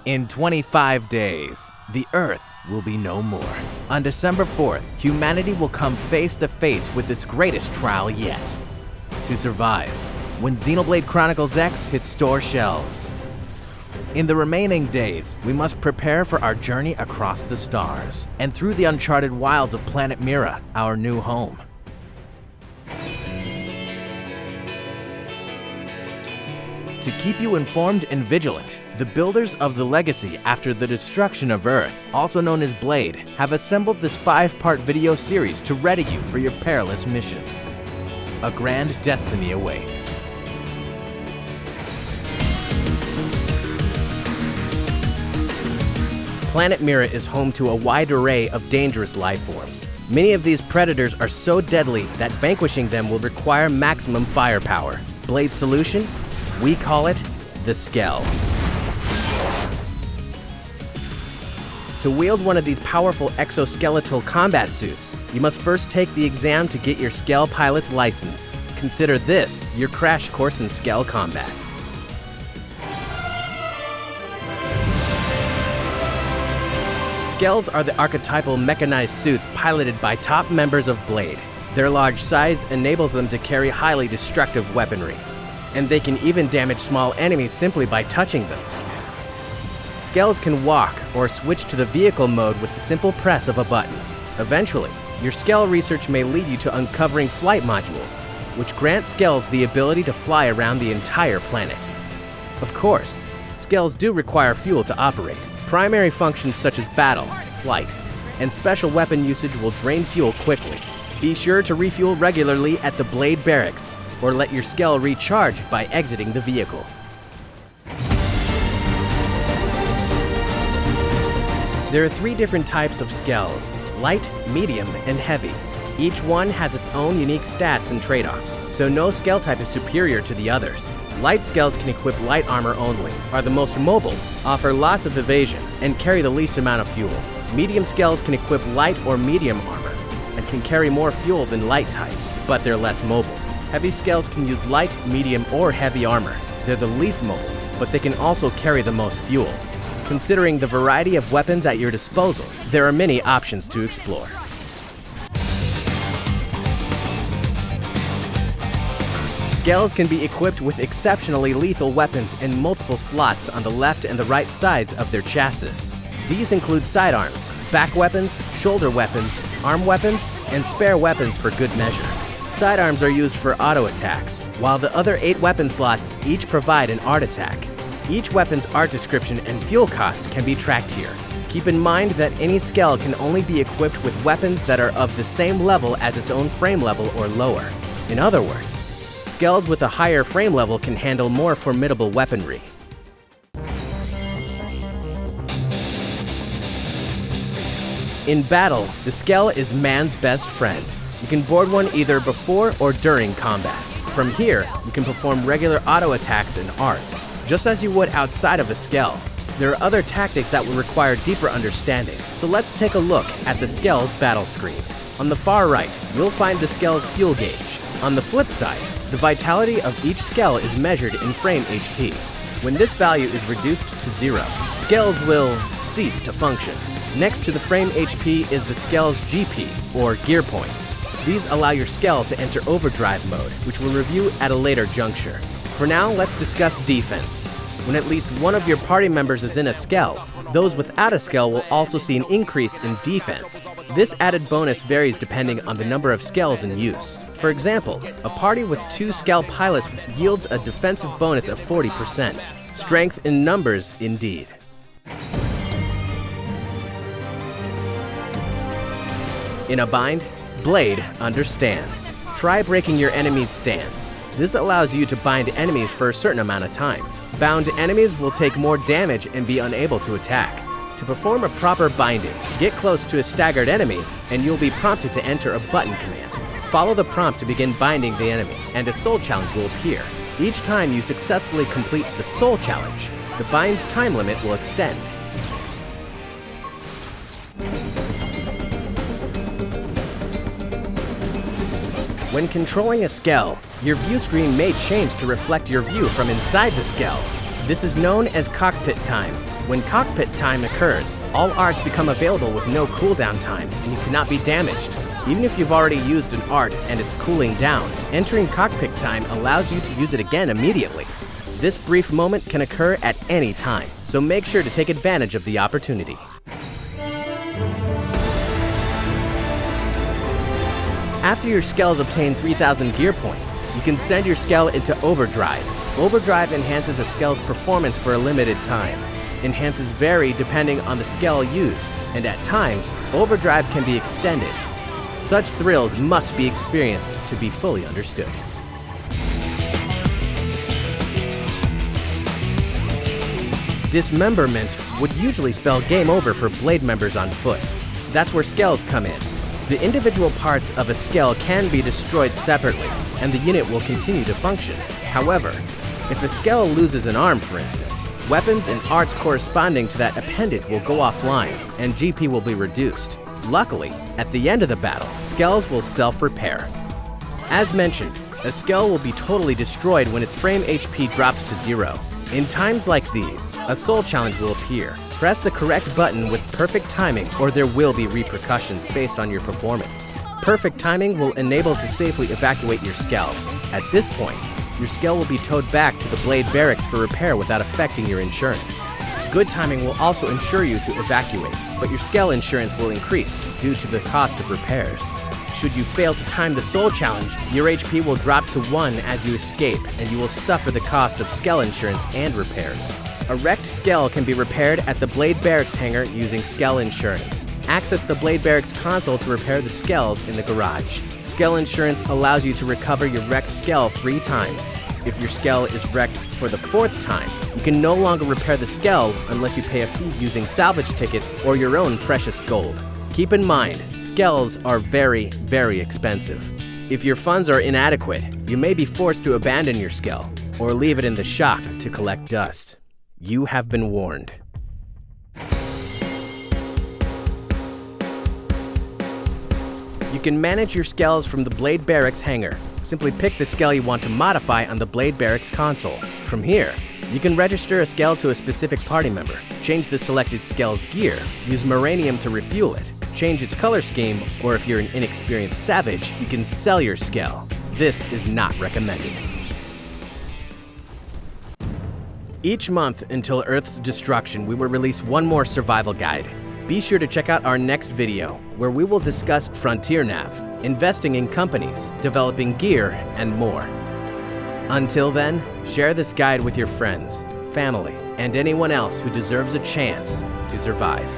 In 25 days, the Earth will be no more. On December 4th, humanity will come face to face with its greatest trial yet. To survive, when Xenoblade Chronicles X hits store shelves. In the remaining days, we must prepare for our journey across the stars and through the uncharted wilds of planet Mira, our new home. To keep you informed and vigilant, the builders of the Legacy after the destruction of Earth, also known as Blade, have assembled this 5-part video series to ready you for your perilous mission. A grand destiny awaits. Planet Mira is home to a wide array of dangerous life forms. Many of these predators are so deadly that vanquishing them will require maximum firepower. Blade's solution? We call it the Skell. To wield one of these powerful exoskeletal combat suits, you must first take the exam to get your Skell pilot's license. Consider this your crash course in Skell combat. Skells are the archetypal mechanized suits piloted by top members of Blade. Their large size enables them to carry highly destructive weaponry, and they can even damage small enemies simply by touching them. Skells can walk or switch to the vehicle mode with the simple press of a button. Eventually, your Skell research may lead you to uncovering flight modules, which grant Skells the ability to fly around the entire planet. Of course, Skells do require fuel to operate. Primary functions such as battle, flight, and special weapon usage will drain fuel quickly. Be sure to refuel regularly at the Blade Barracks, or let your Skell recharge by exiting the vehicle. There are 3 different types of Skells: light, medium, and heavy. Each one has its own unique stats and trade-offs, so no Skell type is superior to the others. Light Skells can equip light armor only, are the most mobile, offer lots of evasion, and carry the least amount of fuel. Medium Skells can equip light or medium armor, and can carry more fuel than light types, but they're less mobile. Heavy Skells can use light, medium, or heavy armor. They're the least mobile, but they can also carry the most fuel. Considering the variety of weapons at your disposal, there are many options to explore. Skells can be equipped with exceptionally lethal weapons in multiple slots on the left and the right sides of their chassis. These include sidearms, back weapons, shoulder weapons, arm weapons, and spare weapons for good measure. Sidearms are used for auto attacks, while the other 8 weapon slots each provide an art attack. Each weapon's art description and fuel cost can be tracked here. Keep in mind that any Skell can only be equipped with weapons that are of the same level as its own frame level or lower. In other words, Skells with a higher frame level can handle more formidable weaponry. In battle, the Skell is man's best friend. You can board one either before or during combat. From here, you can perform regular auto attacks and arts, just as you would outside of a Skell. There are other tactics that will require deeper understanding, so let's take a look at the Skell's battle screen. On the far right, you'll find the Skell's fuel gauge. On the flip side, the vitality of each Skell is measured in frame HP. When this value is reduced to 0, Skells will cease to function. Next to the frame HP is the Skell's GP, or gear points. These allow your Skell to enter overdrive mode, which we'll review at a later juncture. For now, let's discuss defense. When at least one of your party members is in a Skell, those without a Skell will also see an increase in defense. This added bonus varies depending on the number of Skells in use. For example, a party with 2 Skell pilots yields a defensive bonus of 40%. Strength in numbers, indeed. In a bind, Blade understands. Try breaking your enemy's stance. This allows you to bind enemies for a certain amount of time. Bound enemies will take more damage and be unable to attack. To perform a proper binding, get close to a staggered enemy, and you'll be prompted to enter a button command. Follow the prompt to begin binding the enemy, and a soul challenge will appear. Each time you successfully complete the soul challenge, the bind's time limit will extend. When controlling a Skell, your view screen may change to reflect your view from inside the Skell. This is known as Cockpit time. When Cockpit time occurs, all arts become available with no cooldown time, and you cannot be damaged. Even if you've already used an art and it's cooling down, entering Cockpit time allows you to use it again immediately. This brief moment can occur at any time, so make sure to take advantage of the opportunity. After your Skells obtain 3,000 gear points, you can send your Skell into overdrive. Overdrive enhances a Skell's performance for a limited time. Enhances vary depending on the Skell used, and at times, overdrive can be extended. Such thrills must be experienced to be fully understood. Dismemberment would usually spell game over for blade members on foot. That's where Skells come in. The individual parts of a Skell can be destroyed separately, and the unit will continue to function. However, if a Skell loses an arm, for instance, weapons and arts corresponding to that appendage will go offline, and GP will be reduced. Luckily, at the end of the battle, Skells will self-repair. As mentioned, a Skell will be totally destroyed when its frame HP drops to 0. In times like these, a soul challenge will appear. Press the correct button with perfect timing, or there will be repercussions based on your performance. Perfect timing will enable to safely evacuate your Skell. At this point, your Skell will be towed back to the Blade Barracks for repair without affecting your insurance. Good timing will also ensure you to evacuate, but your Skell insurance will increase due to the cost of repairs. Should you fail to time the soul challenge, your HP will drop to 1 as you escape, and you will suffer the cost of Skell insurance and repairs. A wrecked Skell can be repaired at the Blade Barracks hangar using Skell insurance. Access the Blade Barracks console to repair the Skells in the garage. Skell insurance allows you to recover your wrecked Skell 3 times. If your Skell is wrecked for the 4th time, you can no longer repair the Skell unless you pay a fee using salvage tickets or your own precious gold. Keep in mind, Skells are very, very expensive. If your funds are inadequate, you may be forced to abandon your Skell or leave it in the shop to collect dust. You have been warned. You can manage your Skells from the Blade Barracks hangar. Simply pick the Skell you want to modify on the Blade Barracks console. From here, you can register a Skell to a specific party member, change the selected Skell's gear, use Moranium to refuel it, change its color scheme, or if you're an inexperienced savage, you can sell your Skell. This is not recommended. Each month until Earth's destruction, we will release one more survival guide. Be sure to check out our next video, where we will discuss Frontier Nav, investing in companies, developing gear, and more. Until then, share this guide with your friends, family, and anyone else who deserves a chance to survive.